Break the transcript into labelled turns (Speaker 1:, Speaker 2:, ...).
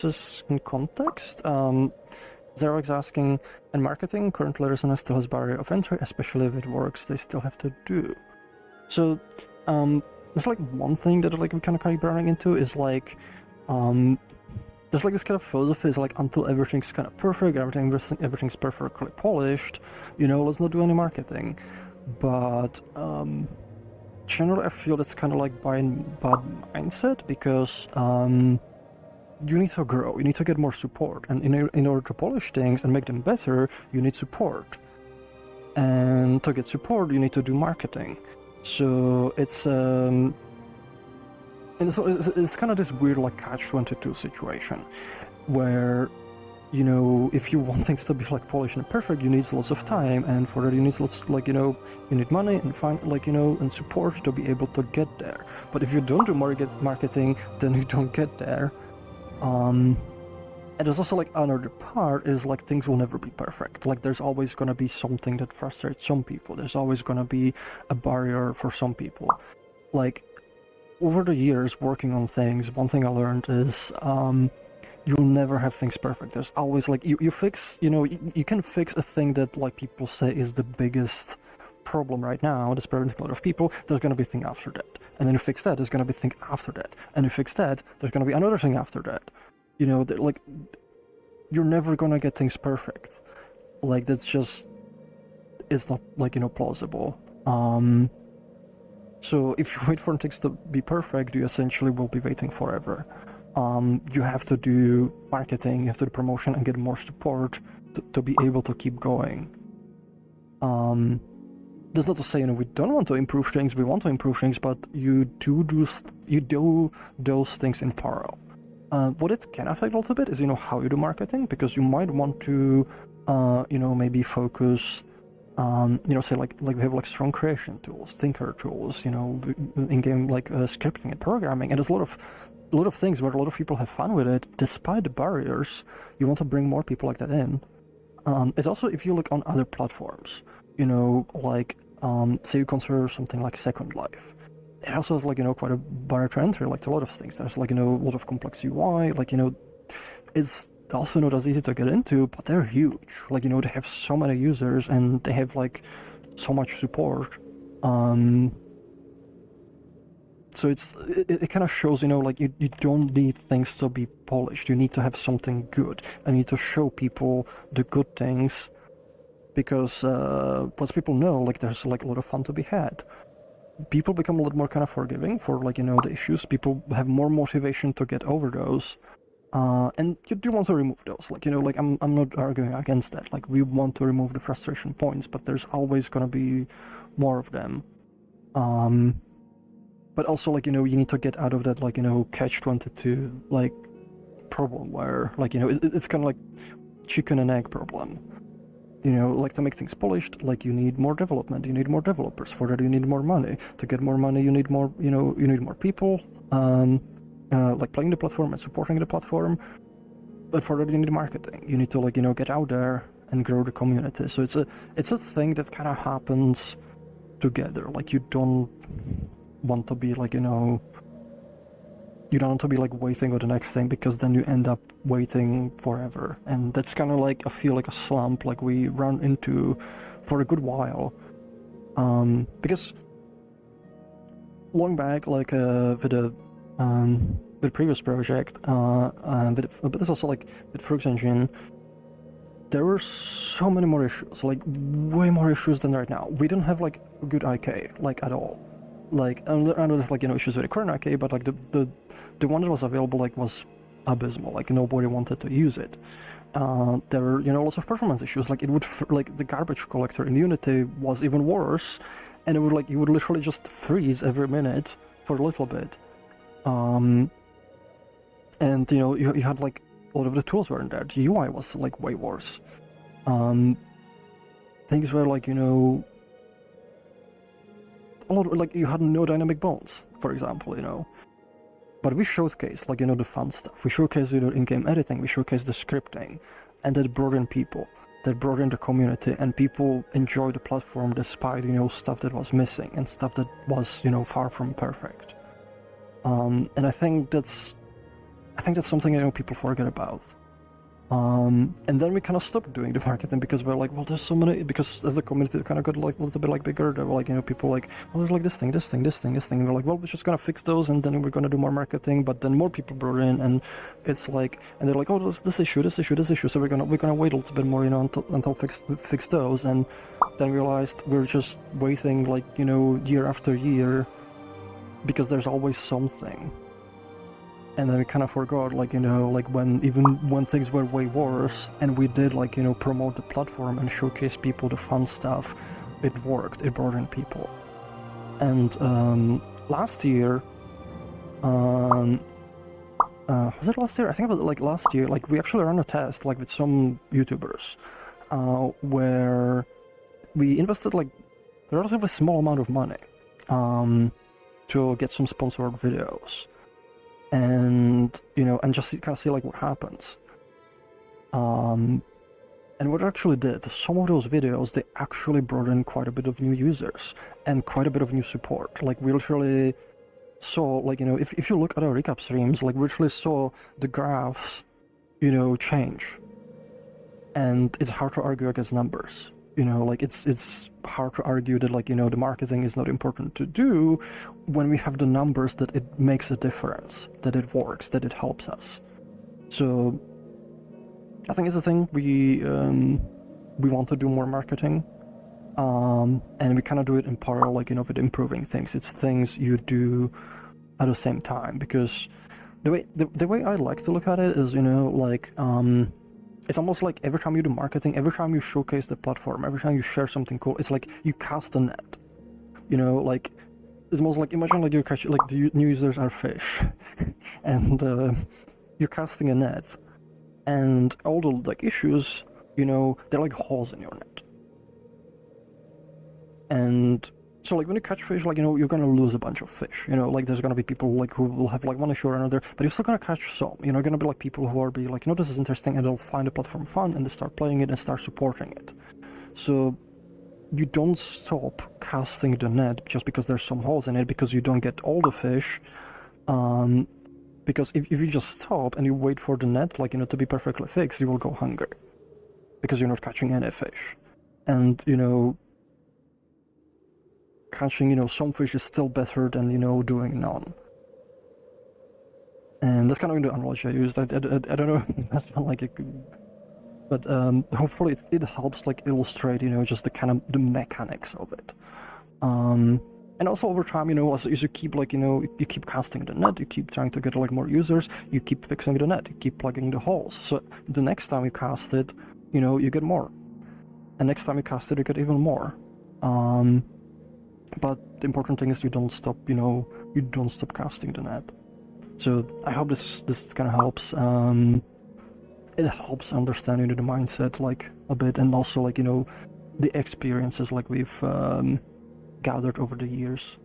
Speaker 1: This in context. Xerox asking, in marketing, currently Resonite still has barrier of entry, especially if it works, they still have to do. So, it's like one thing that like we kind of keep running into is like, there's like this kind of philosophy is like until everything's kind of perfect, everything's perfectly polished, let's not do any marketing. But generally, I feel that's kind of like bad mindset because you need to grow, you need to get more support, and in order to polish things and make them better, you need support. And to get support, you need to do marketing. So it's kind of this weird like catch-22 situation where if you want things to be like polished and perfect, you need lots of time, and for that you need lots you need money and and support to be able to get there. But if you don't do marketing, then you don't get there. And there's also like another part is like things will never be perfect. Like there's always gonna be something that frustrates some people. There's always gonna be a barrier for some people. Like over the years working on things, one thing I learned is you'll never have things perfect. There's always like you fix, you can fix a thing that like people say is the biggest problem right now that's preventing a lot of people. There's gonna be a thing after that, and then you fix that, there's gonna be a thing after that, and you fix that, there's gonna be another thing after that. Like you're never gonna get things perfect. Like that's just, it's not like plausible. So if you wait for things to be perfect, you essentially will be waiting forever. You have to do marketing, you have to do promotion and get more support to be able to keep going. That's not to say we don't want to improve things. We want to improve things, but you do those things in parallel. What it can affect a little bit is how you do marketing, because you might want to maybe focus say like we have like strong creation tools, thinker tools, in-game like scripting and programming, and there's a lot of things where a lot of people have fun with it despite the barriers. You want to bring more people like that in. It's also, if you look on other platforms, like say you consider something like Second Life, it also has like quite a barrier to entry, like to a lot of things. There's like a lot of complex UI, like it's also not as easy to get into, but they're huge. Like they have so many users and they have like so much support. So it kind of shows like you don't need things to be polished. You need to have something good, and you need to show people the good things, because once people know, like there's like a lot of fun to be had. People become a lot more kind of forgiving for like the issues. People have more motivation to get over those. And you do want to remove those, like like I'm not arguing against that. Like we want to remove the frustration points, but there's always gonna be more of them. But also like you need to get out of that like catch-22 like problem where like it's kind of like chicken and egg problem. Like to make things polished, like you need more development, you need more developers. For that you need more money. To get more money, you need more you need more people. Like playing the platform and supporting the platform, but for that you need marketing. You need to like get out there and grow the community. So it's a thing that kind of happens together. Like you don't want to be like you don't want to be like waiting for the next thing, because then you end up waiting forever, and that's kind of like I feel like a slump like we run into for a good while, because long back like with the previous project, but there's also like with Froox engine, there were so many more issues, like way more issues than right now. We don't have like a good IK like at all. Like I know there's like issues with the current IK, but like the one that was available like was abysmal. Like nobody wanted to use it. There were lots of performance issues. Like it would like the garbage collector in Unity was even worse, and it would like you would literally just freeze every minute for a little bit. And you had like a lot of the tools weren't there. The UI was like way worse. Things were like a lot like you had no dynamic bones, for example, But we showcased like the fun stuff. We showcased in-game editing. We showcased the scripting, and that brought in people. That brought in the community, and people enjoyed the platform despite stuff that was missing and stuff that was far from perfect. And I think that's I think that's something people forget about. And then we kind of stopped doing the marketing because we're like, well, there's so many. Because as the community kind of got like a little bit like bigger, there were like people like, well, there's like this thing. And we're like, well, we're just gonna fix those, and then we're gonna do more marketing. But then more people brought in, and it's like, and they're like, oh, this issue. So we're gonna wait a little bit more, until fix those, and then realized we're just waiting like year after year, because there's always something. And then we kind of forgot, like when things were way worse, and we did promote the platform and showcase people the fun stuff, it worked. It brought in people. And last year, was it last year? I think it was like last year. Like we actually ran a test like with some YouTubers, where we invested like a relatively small amount of money, to get some sponsored videos. And and just kind of see like what happens. And what it actually did, some of those videos, they actually brought in quite a bit of new users and quite a bit of new support. Like we literally saw, like if you look at our recap streams, like we literally saw the graphs change. And it's hard to argue against numbers. Like it's hard to argue that the marketing is not important to do when we have the numbers that it makes a difference, that it works, that it helps us. So I think it's a thing we want to do more marketing, and we kind of do it in parallel, with improving things. It's things you do at the same time, because the way I like to look at it is it's almost like every time you do marketing, every time you showcase the platform, every time you share something cool, it's like you cast a net. Like it's almost like, imagine like you're catching, like the new users are fish, and you're casting a net, and all the like issues, they're like holes in your net. And so like when you catch fish, you're gonna lose a bunch of fish. Like there's gonna be people like who will have like one issue or another, but you're still gonna catch some. Gonna be like people who are be like, this is interesting, and they'll find the platform fun, and they start playing it and start supporting it. So you don't stop casting the net just because there's some holes in it, because you don't get all the fish. Because if you just stop and you wait for the net, to be perfectly fixed, you will go hungry, because you're not catching any fish. And catching some fish is still better than doing none. And that's kind of the analogy I used. I don't know if that's one but hopefully it helps illustrate just the kind of the mechanics of it. And also over time, as you keep you keep casting the net, you keep trying to get more users, you keep fixing the net, you keep plugging the holes. So the next time you cast it, you get more. And next time you cast it, you get even more. But the important thing is you don't stop, you don't stop casting the net. So I hope this kind of helps. It helps understanding the mindset a bit, and also the experiences we've gathered over the years.